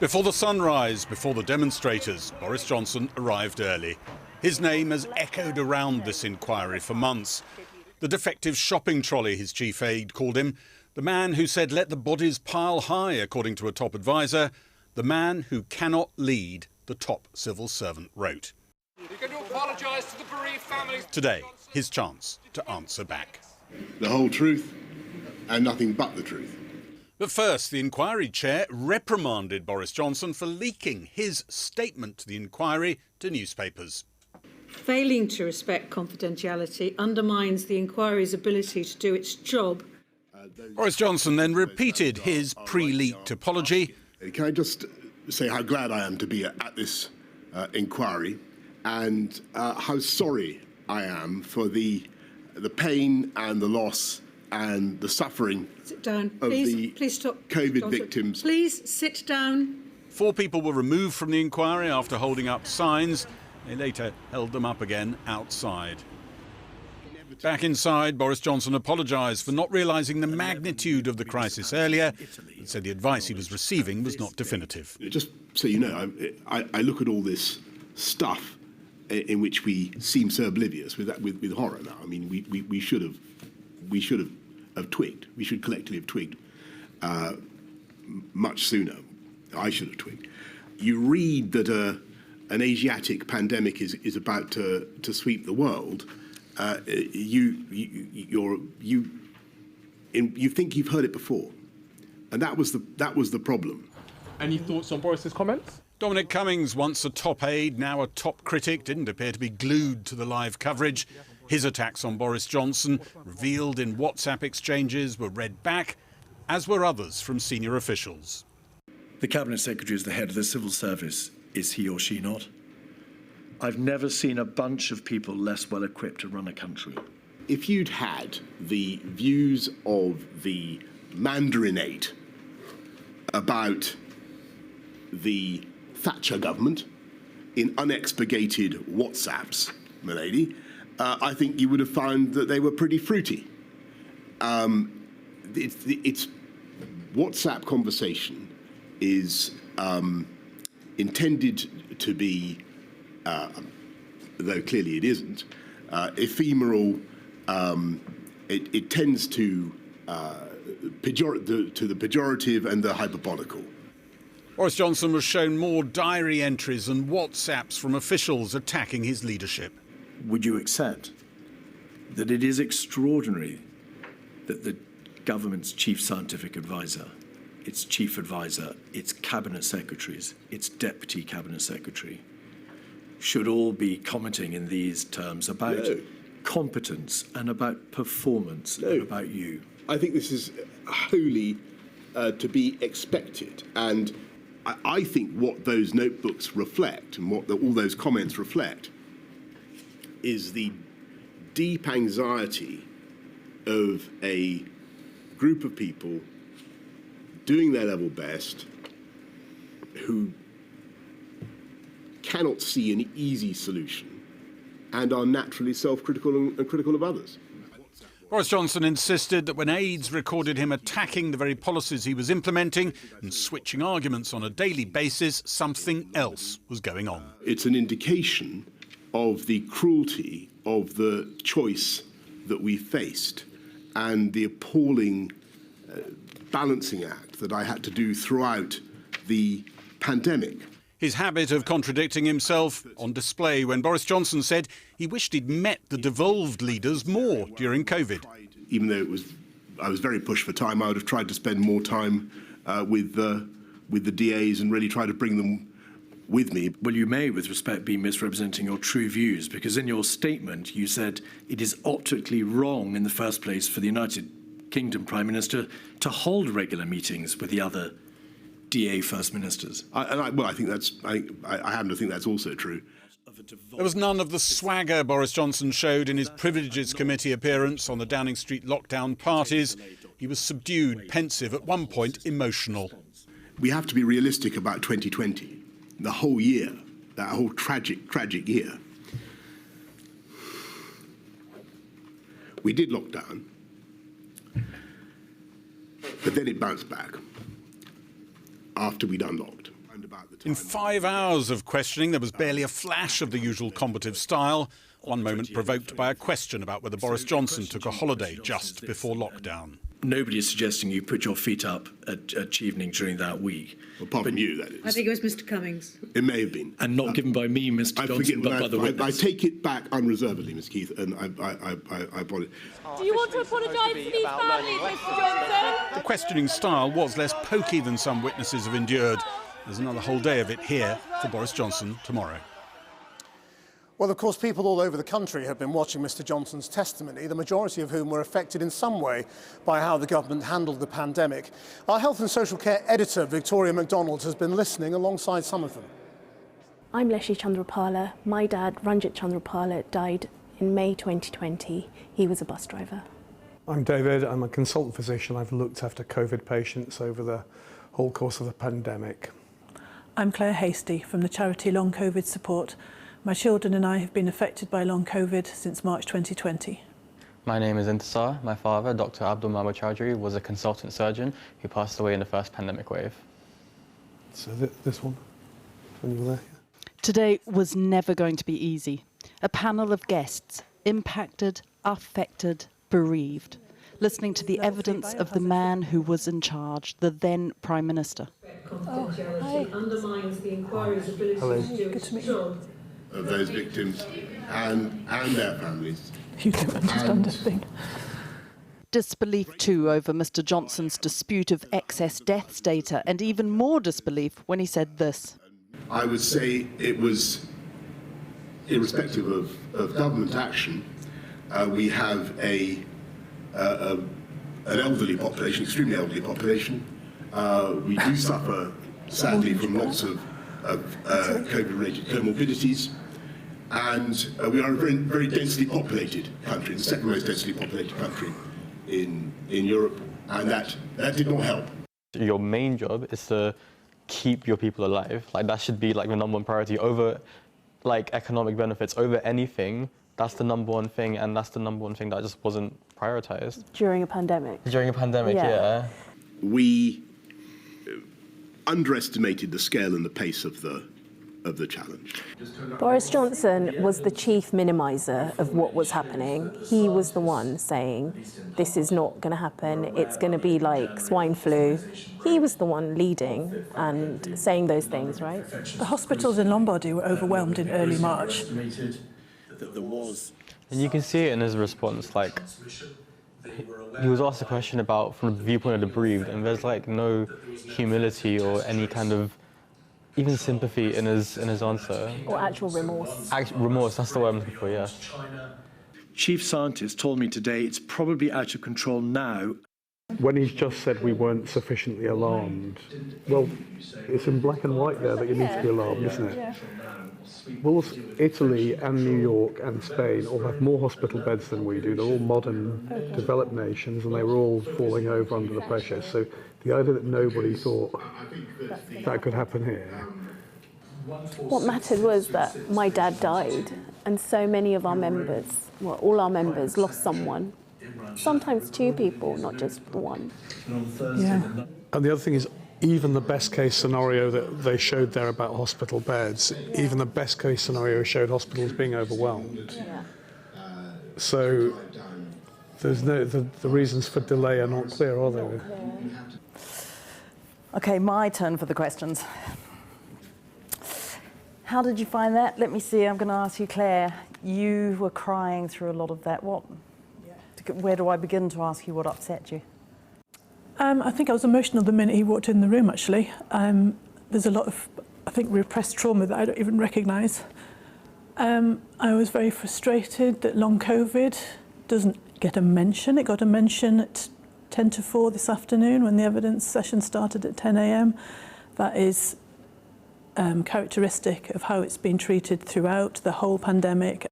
Before the sunrise, before the demonstrators, Boris Johnson arrived early. His name has echoed around this inquiry for months. The defective shopping trolley, his chief aide called him. The man who said let the bodies pile high, according to a top advisor. The man who cannot lead, the top civil servant wrote. You're going to apologise to the bereaved families. Today, his chance to answer back. The whole truth and nothing but the truth. But first, the inquiry chair reprimanded Boris Johnson for leaking his statement to the inquiry to newspapers. Failing to respect confidentiality undermines the inquiry's ability to do its job. Boris Johnson then repeated his pre-leaked apology. Can I just say how glad I am to be at this inquiry and how sorry I am for the pain and the loss and the suffering Sit down. of Please stop. COVID victims. Please sit down. 4 people were removed from the inquiry after holding up signs. They later held them up again outside. Back inside, Boris Johnson apologised for not realising the magnitude of the crisis earlier and said the advice he was receiving was not definitive. Just so you know, I look at all this stuff in which we seem so oblivious with horror now. I mean, we should have twigged. We should collectively have twigged much sooner. I should have twigged. You read that an Asiatic pandemic is about to sweep the world. You think you've heard it before, and that was the problem. Any thoughts on Boris's comments? Dominic Cummings, once a top aide, now a top critic, didn't appear to be glued to the live coverage. His attacks on Boris Johnson, revealed in WhatsApp exchanges, were read back, as were others from senior officials. The Cabinet Secretary is the head of the civil service. Is he or she not? I've never seen a bunch of people less well equipped to run a country. If you'd had the views of the Mandarinate about the Thatcher government in unexpurgated WhatsApps, my lady, I think you would have found that they were pretty fruity. It's WhatsApp conversation is intended to be, though clearly it isn't, ephemeral. It tends to the pejorative and the hyperbolical. Boris Johnson was shown more diary entries and WhatsApps from officials attacking his leadership. Would you accept that it is extraordinary that the government's chief scientific advisor, its chief advisor, its cabinet secretaries, its deputy cabinet secretary, should all be commenting in these terms about competence and about performance and about you? I think this is wholly to be expected, and I think what those notebooks reflect and what all those comments reflect is the deep anxiety of a group of people doing their level best who cannot see an easy solution and are naturally self-critical and critical of others. Boris Johnson insisted that when aides recorded him attacking the very policies he was implementing and switching arguments on a daily basis, something else was going on. It's an indication of the cruelty of the choice that we faced and the appalling balancing act that I had to do throughout the pandemic. His habit of contradicting himself on display when Boris Johnson said he wished he'd met the devolved leaders more during COVID. Even though I was very pushed for time, I would have tried to spend more time with the DAs and really try to bring them with me. Well, you may, with respect, be misrepresenting your true views, because in your statement you said it is optically wrong in the first place for the United Kingdom Prime Minister to hold regular meetings with the other DA First Ministers. I think that's. I happen to think that's also true. There was none of the swagger Boris Johnson showed in his Privileges Committee appearance on the Downing Street lockdown parties. He was subdued, pensive, at one point emotional. We have to be realistic about 2020, the whole year, that whole tragic year. We did lock down, but then it bounced back after we'd unlocked. In 5 hours of questioning, there was barely a flash of the usual combative style, one moment provoked by a question about whether Boris Johnson took a holiday just before lockdown. Nobody is suggesting you put your feet up at evening during that week. Apart from you, that is. I think it was Mr. Cummings. It may have been. And not given by me, Mr. Johnson, but by the witness. I take it back unreservedly, Ms. Keith, and I apologise. Do you want to apologise to these families, Mr. Johnson? The questioning style was less pokey than some witnesses have endured. There's another whole day of it here for Boris Johnson tomorrow. Well, of course, people all over the country have been watching Mr. Johnson's testimony, the majority of whom were affected in some way by how the government handled the pandemic. Our health and social care editor, Victoria MacDonald, has been listening alongside some of them. I'm Leslie Chandrapala. My dad, Ranjit Chandrapala, died in May 2020. He was a bus driver. I'm David. I'm a consultant physician. I've looked after COVID patients over the whole course of the pandemic. I'm Claire Hasty from the charity Long COVID Support. My children and I have been affected by long COVID since March 2020. My name is Intisar. My father, Dr. Abdul Mahmood Chowdhury, was a consultant surgeon who passed away in the first pandemic wave. So this one, when you were there? Today was never going to be easy. A panel of guests, impacted, affected, bereaved, listening to the evidence of the man who was in charge, the then Prime Minister. Confidentiality undermines the inquiry's ability to do its job. Of those victims and their families. You don't understand a thing. Disbelief too over Mr. Johnson's dispute of excess deaths data, and even more disbelief when he said this. I would say it was, irrespective of government action, we have an elderly population, extremely elderly population. We do suffer, sadly, from lots of COVID-related comorbidities, and we are a very, very densely populated country, the second most densely populated country in Europe, and that did not help. Your main job is to keep your people alive. Like, that should be like the number one priority over like economic benefits, over anything. That's the number one thing, and that's the number one thing that just wasn't prioritized. During a pandemic? During a pandemic, yeah. We underestimated the scale and the pace of the challenge. Boris Johnson was the chief minimiser of what was happening. He was the one saying, this is not going to happen, it's going to be like swine flu. He was the one leading and saying those things, right? The hospitals in Lombardy were overwhelmed in early March. And you can see it in his response, like, he was asked a question about from the viewpoint of the bereaved, and there's like no humility or any kind of even sympathy in his answer. Or actual remorse. Remorse, that's the word I'm looking for, yeah. Chief scientist told me today it's probably out of control now. When he's just said we weren't sufficiently alarmed, well, it's in black and white there that you need to be alarmed, isn't it? Yeah. Both Italy and New York and Spain all have more hospital beds than we do. They're all modern, developed nations, and they were all falling over under the pressure. So the idea that nobody thought that could happen here. What mattered was that my dad died, and so many of our members, well, all our members lost someone. Sometimes two people, not just one. Yeah. And the other thing is, even the best case scenario that they showed there about hospital beds, even the best case scenario showed hospitals being overwhelmed. Yeah. So there's the reasons for delay are not clear, are they? OK, my turn for the questions. How did you find that? Let me see, I'm going to ask you, Claire. You were crying through a lot of that. Where do I begin to ask you what upset you? I think I was emotional the minute he walked in the room, actually. There's a lot of, I think, repressed trauma that I don't even recognise. I was very frustrated that long COVID doesn't get a mention. It got a mention at 10 to 4 this afternoon when the evidence session started at 10 a.m. That is characteristic of how it's been treated throughout the whole pandemic.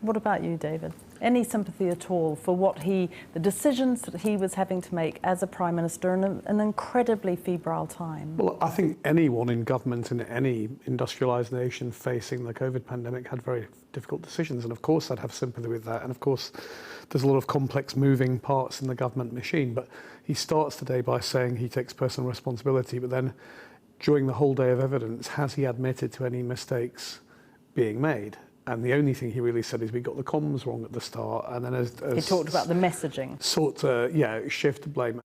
What about you, David? Any sympathy at all for the decisions that he was having to make as a Prime Minister in an incredibly febrile time? Well, I think anyone in government in any industrialised nation facing the COVID pandemic had very difficult decisions, and of course I'd have sympathy with that, and of course there's a lot of complex moving parts in the government machine, but he starts today by saying he takes personal responsibility, but then during the whole day of evidence, has he admitted to any mistakes being made? And the only thing he really said is we got the comms wrong at the start, and then as He talked about the messaging. Sort of, shift blame.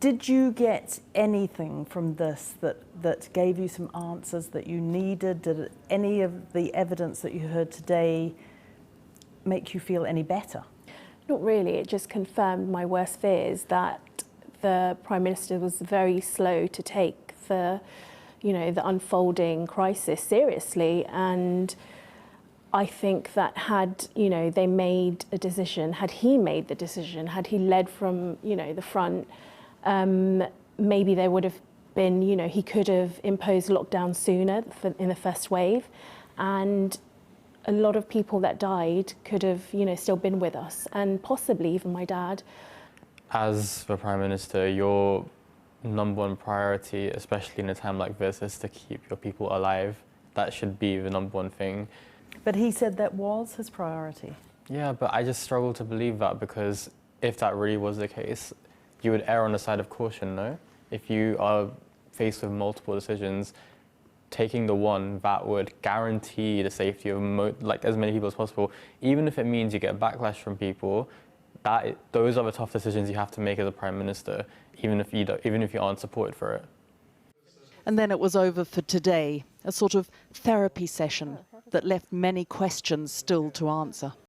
Did you get anything from this that gave you some answers that you needed? Did any of the evidence that you heard today make you feel any better? Not really. It just confirmed my worst fears that the Prime Minister was very slow to take the unfolding crisis seriously. And I think that had they made a decision, had he made the decision, had he led from the front, maybe there would have been he could have imposed lockdown sooner in the first wave, and a lot of people that died could have still been with us, and possibly even my dad. As the Prime Minister, your number one priority, especially in a time like this, is to keep your people alive. That should be the number one thing. But he said that was his priority. Yeah, but I just struggle to believe that, because if that really was the case, you would err on the side of caution, no? If you are faced with multiple decisions, taking the one that would guarantee the safety of as many people as possible, even if it means you get backlash from people, those are the tough decisions you have to make as a Prime Minister, even if you aren't supported for it. And then it was over for today, a sort of therapy session that left many questions still to answer.